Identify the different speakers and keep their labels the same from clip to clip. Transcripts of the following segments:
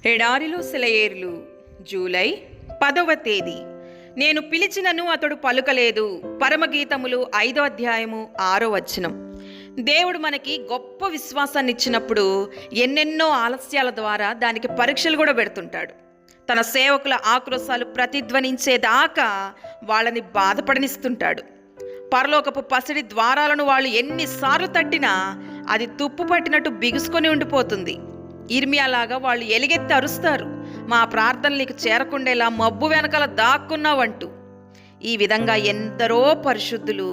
Speaker 1: ఎడారిలో సెలయేర్లు జూలై 10వ తేదీ. నేను పిలిచినను అతడు పలుకలేదు. పరమగీతములు 5వ అధ్యాయము 6వ వచనం. దేవుడు మనకి గొప్ప విశ్వాసాన్ని ఇచ్చినప్పుడు ఎన్నెన్నో ఆలస్యాల ద్వారా దానికి పరీక్షలు కూడా పెడుతుంటాడు. తన సేవకుల ఆక్రోశాలు ప్రతిధ్వనించేదాకా వాళ్ళని బాధపడనిస్తుంటాడు. పరలోకపు పసిడి ద్వారాలను వాళ్ళు ఎన్నిసార్లు తట్టినా అది తుప్పు పట్టినట్టు బిగుసుకొని ఉండిపోతుంది. ఇర్మియాలాగా వాళ్ళు ఎలుగెత్తి అరుస్తారు, మా ప్రార్థనలు నీకు చేరకుండేలా మబ్బు వెనకాల దాక్కున్నావంటూ. ఈ విధంగా ఎందరో పరిశుద్ధులు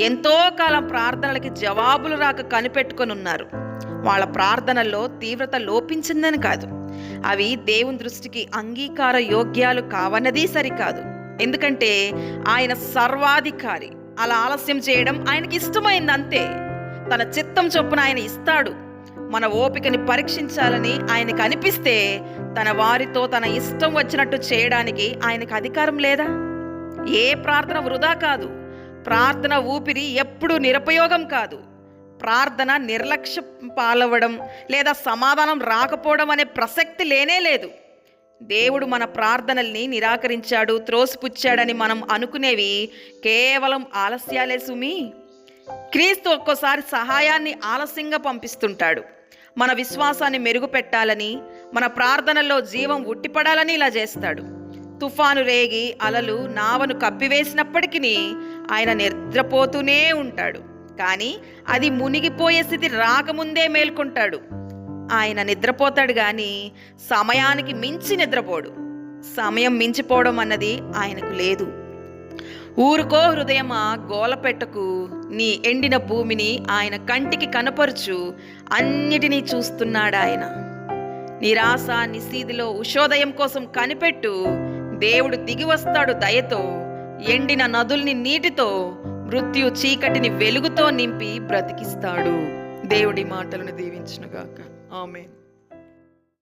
Speaker 1: ఎంతో కాలం ప్రార్థనలకి జవాబులు రాక కనిపెట్టుకొని ఉన్నారు. వాళ్ళ ప్రార్థనల్లో తీవ్రత లోపించిందని కాదు, అవి దేవుని దృష్టికి అంగీకార యోగ్యాలు కావన్నది సరికాదు. ఎందుకంటే ఆయన సర్వాధికారి. అలా ఆలస్యం చేయడం ఆయనకి ఇష్టమైంది అంతే. తన చిత్తం చొప్పున ఆయన ఇస్తాడు. మన ఓపికని పరీక్షించాలని ఆయనకు అనిపిస్తే తన వారితో తన ఇష్టం వచ్చినట్టు చేయడానికి ఆయనకు అధికారం లేదా? ఏ ప్రార్థన వృధా కాదు. ప్రార్థన ఊపిరి ఎప్పుడూ నిరుపయోగం కాదు. ప్రార్థన నిర్లక్ష్య పాలవడం లేదా సమాధానం రాకపోవడం అనే ప్రసక్తి లేనే లేదు. దేవుడు మన ప్రార్థనల్ని నిరాకరించాడు, త్రోసిపుచ్చాడని మనం అనుకునేవి కేవలం ఆలస్యాలే సుమి. క్రీస్తు ఒక్కోసారి సహాయాన్ని ఆలస్యంగా పంపిస్తుంటాడు. మన విశ్వాసాన్ని మెరుగుపెట్టాలని, మన ప్రార్థనల్లో జీవం ఉట్టిపడాలని ఇలా చేస్తాడు. తుఫాను రేగి అలలు నావను కప్పివేసినప్పటికీ ఆయన నిద్రపోతూనే ఉంటాడు. కానీ అది మునిగిపోయే స్థితి రాకముందే మేల్కొంటాడు. ఆయన నిద్రపోతాడు కానీ సమయానికి మించి నిద్రపోడు. సమయం మించిపోవడం అన్నది ఆయనకు లేదు. ఊరుకో హృదయమా, గోలపెట్టకు, నీ ఎండిన భూమిని ఆయన కంటికి కనపరుచు, అన్నిటినీ చూస్తున్నాడు ఆయన. నిరాశ నిశీదిలో ఉషోదయం కోసం కనిపెట్టు. దేవుడు దిగి వస్తాడు దయతో. ఎండిన నదుల్ని నీటితో, మృత్యు చీకటిని వెలుగుతో నింపి బ్రతికిస్తాడు. దేవుడి మాటలను దీవించునుగాక. ఆమేన్.